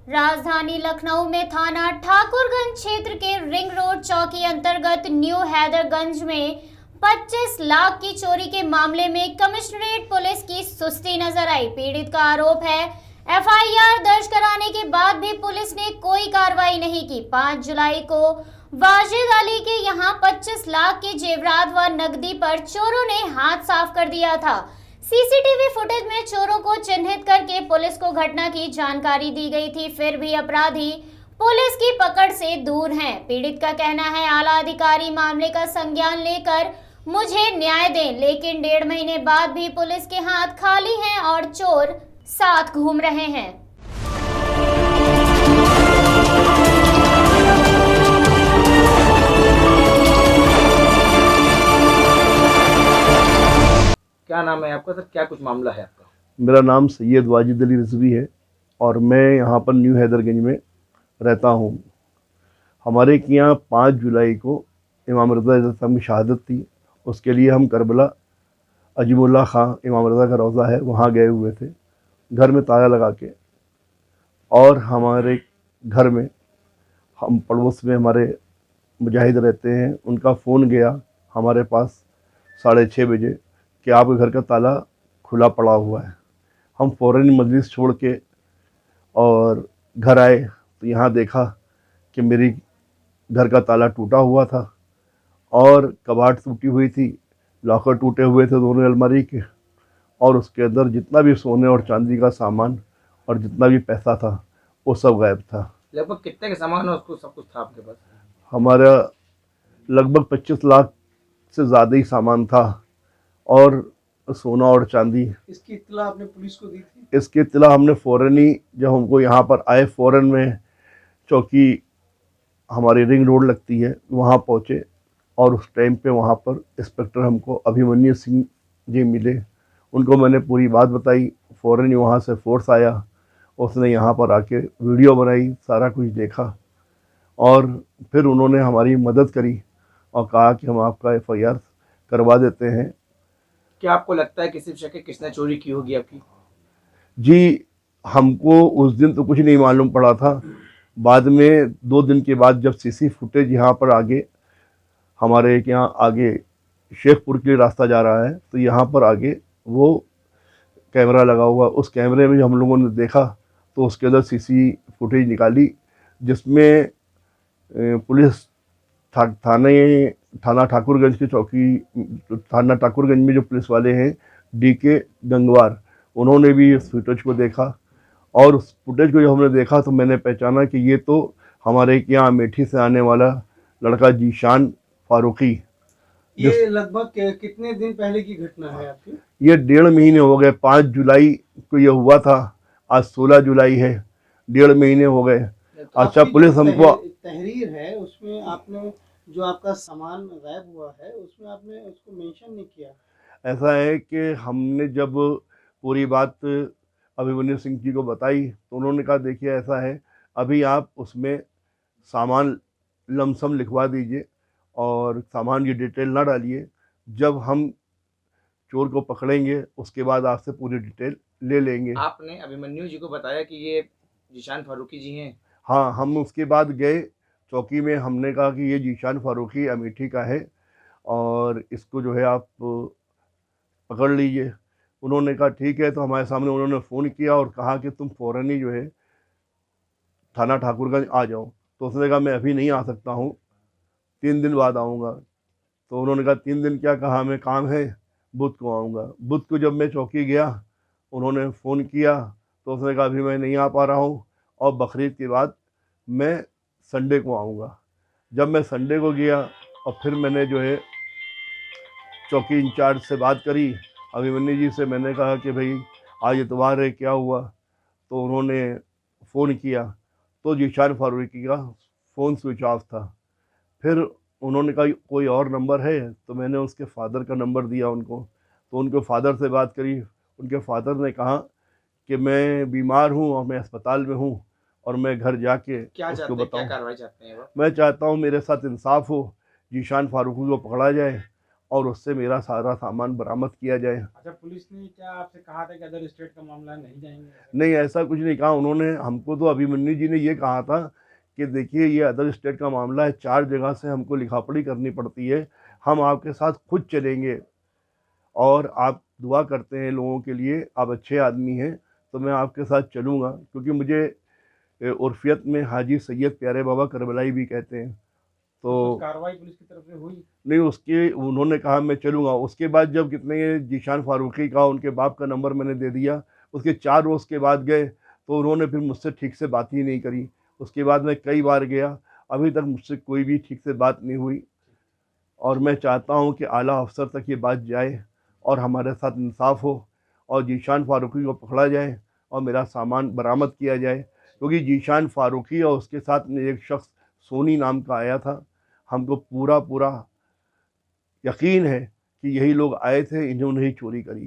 राजधानी लखनऊ में थाना ठाकुरगंज क्षेत्र के रिंग रोड चौकी अंतर्गत न्यू हैदरगंज में 25 लाख की चोरी के मामले में कमिश्नरेट पुलिस की सुस्ती नजर आई। पीड़ित का आरोप है एफआईआर दर्ज कराने के बाद भी पुलिस ने कोई कार्रवाई नहीं की। 5 जुलाई को वाजिद अली के यहां 25 लाख के जेवरात व नकदी पर चोरों ने हाथ साफ कर दिया था। सीसीटीवी फुटेज में चोरों को चिन्हित करके पुलिस को घटना की जानकारी दी गई थी, फिर भी अपराधी पुलिस की पकड़ से दूर हैं। पीड़ित का कहना है आला अधिकारी मामले का संज्ञान लेकर मुझे न्याय दें, लेकिन 1.5 महीने बाद भी पुलिस के हाथ खाली हैं और चोर साथ घूम रहे हैं। क्या नाम है आपका सर? क्या कुछ मामला है आपका? मेरा नाम सैयद वाजिद अली रिजवी है और मैं यहाँ पर न्यू हैदरगंज में रहता हूँ। हमारे यहाँ 5 जुलाई को इमाम रज़ा साहब की शहादत थी। उसके लिए हम करबला अजीमुल्ला खां इमाम रज़ा का रोज़ा है, वहाँ गए हुए थे घर में ताला लगा के। और हमारे घर में हम पड़ोस में हमारे मुजाहिद रहते हैं, उनका फ़ोन गया हमारे पास 6:30 बजे कि आपके घर का ताला खुला पड़ा हुआ है। हम फ़ौरन मजलिस छोड़ के और घर आए तो यहाँ देखा कि मेरी घर का ताला टूटा हुआ था और कबाड़ टूटी हुई थी, लॉकर टूटे हुए थे दोनों अलमारी के, और उसके अंदर जितना भी सोने और चांदी का सामान और जितना भी पैसा था वो सब गायब था। लगभग कितने का सामान है उसको सब कुछ था आपके पास? हमारा लगभग 25 लाख से ज़्यादा ही सामान था और सोना और चांदी। इसकी इत्तला आपने पुलिस को दी थी? इसकी इत्तला हमने फ़ौरन ही, जब हमको यहाँ पर आए, फ़ौरन में चौकी हमारी रिंग रोड लगती है वहाँ पहुँचे और उस टाइम पे वहाँ पर इंस्पेक्टर हमको अभिमन्यु सिंह जी मिले। उनको मैंने पूरी बात बताई, फ़ौरन ही वहाँ से फोर्स आया, उसने यहाँ पर आके वीडियो बनाई, सारा कुछ देखा और फिर उन्होंने हमारी मदद करी और कहा कि हम आपका एफआईआर करवा देते हैं। क्या आपको लगता है किसी शक है किसने चोरी की होगी आपकी? जी, हमको उस दिन तो कुछ नहीं मालूम पड़ा था। बाद में 2 दिन के बाद जब सीसी फुटेज यहाँ पर आगे हमारे यहाँ आगे शेखपुर के लिए रास्ता जा रहा है तो यहाँ पर आगे वो कैमरा लगा हुआ, उस कैमरे में हम लोगों ने देखा तो उसके अंदर सीसी फुटेज निकाली जिसमें पुलिस थाना ठाकुरगंज की चौकी, थाना ठाकुरगंज में जो पुलिस वाले हैं डीके गंगवार, उन्होंने भी इस फुटेज को देखा और उस फुटेज को जब हमने देखा तो मैंने पहचाना कि ये तो हमारे यहाँ अमेठी से आने वाला लड़का जीशान फारूकी। ये लगभग कितने दिन पहले की घटना है आपकी? ये 1.5 महीने हो गए। 5 जुलाई को ये हुआ था, आज 16 जुलाई है, 1.5 महीने हो गए। तो अच्छा, पुलिस हमको तहरीर है उसमें आपने जो आपका सामान गायब हुआ है उसमें आपने उसको मेंशन नहीं किया। ऐसा है कि हमने जब पूरी बात अभिमन्यु सिंह जी को बताई तो उन्होंने कहा देखिए ऐसा है, अभी आप उसमें सामान लमसम लिखवा दीजिए और सामान की डिटेल ना डालिए, जब हम चोर को पकड़ेंगे उसके बाद आपसे पूरी डिटेल ले लेंगे। आपने अभिमन्यु जी को बताया कि ये जीशान फारूकी जी हैं? हाँ, हम उसके बाद गए चौकी में, हमने कहा कि ये जीशान फारूकी अमेठी का है और इसको जो है आप पकड़ लीजिए। उन्होंने कहा ठीक है, तो हमारे सामने उन्होंने फ़ोन किया और कहा कि तुम फ़ौरन ही जो है थाना ठाकुरगंज आ जाओ। तो उसने कहा मैं अभी नहीं आ सकता हूँ, 3 दिन बाद आऊँगा। तो उन्होंने कहा 3 दिन क्या, कहा मैं काम है, बुध को आऊँगा। बुध को जब मैं चौकी गया उन्होंने फ़ोन किया तो उसने कहा अभी मैं नहीं आ पा रहा हूँ और बकरीद के बाद मैं संडे को आऊँगा। जब मैं संडे को गया और फिर मैंने जो है चौकी इंचार्ज से बात करी, अभिमन्यु जी से, मैंने कहा कि भाई आज इतवार है, क्या हुआ? तो उन्होंने फ़ोन किया तो जीशान फारूकी का फ़ोन स्विच ऑफ था। फिर उन्होंने कहा कोई और नंबर है, तो मैंने उसके फादर का नंबर दिया उनको, तो उनके फादर से बात करी। उनके फादर ने कहा कि मैं बीमार हूँ और मैं अस्पताल में हूँ और मैं घर जाके उसको बताऊँ। क्या कार्रवाई चाहते हैं वो? मैं चाहता हूँ मेरे साथ इंसाफ हो, जीशान फारूकी को पकड़ा जाए और उससे मेरा सारा सामान बरामद किया जाए। अच्छा, पुलिस ने क्या आपसे कहा था कि अदर स्टेट का मामला है, नहीं जाएंगे? नहीं, ऐसा कुछ नहीं कहा उन्होंने हमको। तो अभिमन्यु जी ने ये कहा था कि देखिए ये अदर स्टेट का मामला है, 4 जगह से हमको लिखापढ़ी करनी पड़ती है, हम आपके साथ खुद चलेंगे और आप दुआ करते हैं लोगों के लिए, आप अच्छे आदमी हैं तो मैं आपके साथ चलूँगा, क्योंकि मुझे उर्फियत में हाजी सैयद प्यारे बाबा करबलाई भी कहते हैं। तो कुछ कार्रवाई पुलिस की तरफ से हुई? नहीं, उसके उन्होंने कहा मैं चलूँगा। उसके बाद जब कितने जीशान फारूकी का उनके बाप का नंबर मैंने दे दिया, उसके 4 रोज़ के बाद गए तो उन्होंने फिर मुझसे ठीक से बात ही नहीं करी। उसके बाद मैं कई बार गया, अभी तक मुझसे कोई भी ठीक से बात नहीं हुई और मैं चाहता हूँ कि आला अफसर तक ये बात जाए और हमारे साथ इंसाफ हो और जीशान फारूकी को पकड़ा जाए और मेरा सामान बरामद किया जाए, क्योंकि जीशान फारूकी और उसके साथ में एक शख्स सोनी नाम का आया था। हमको पूरा यकीन है कि यही लोग आए थे, इन्होंने ही चोरी करी है।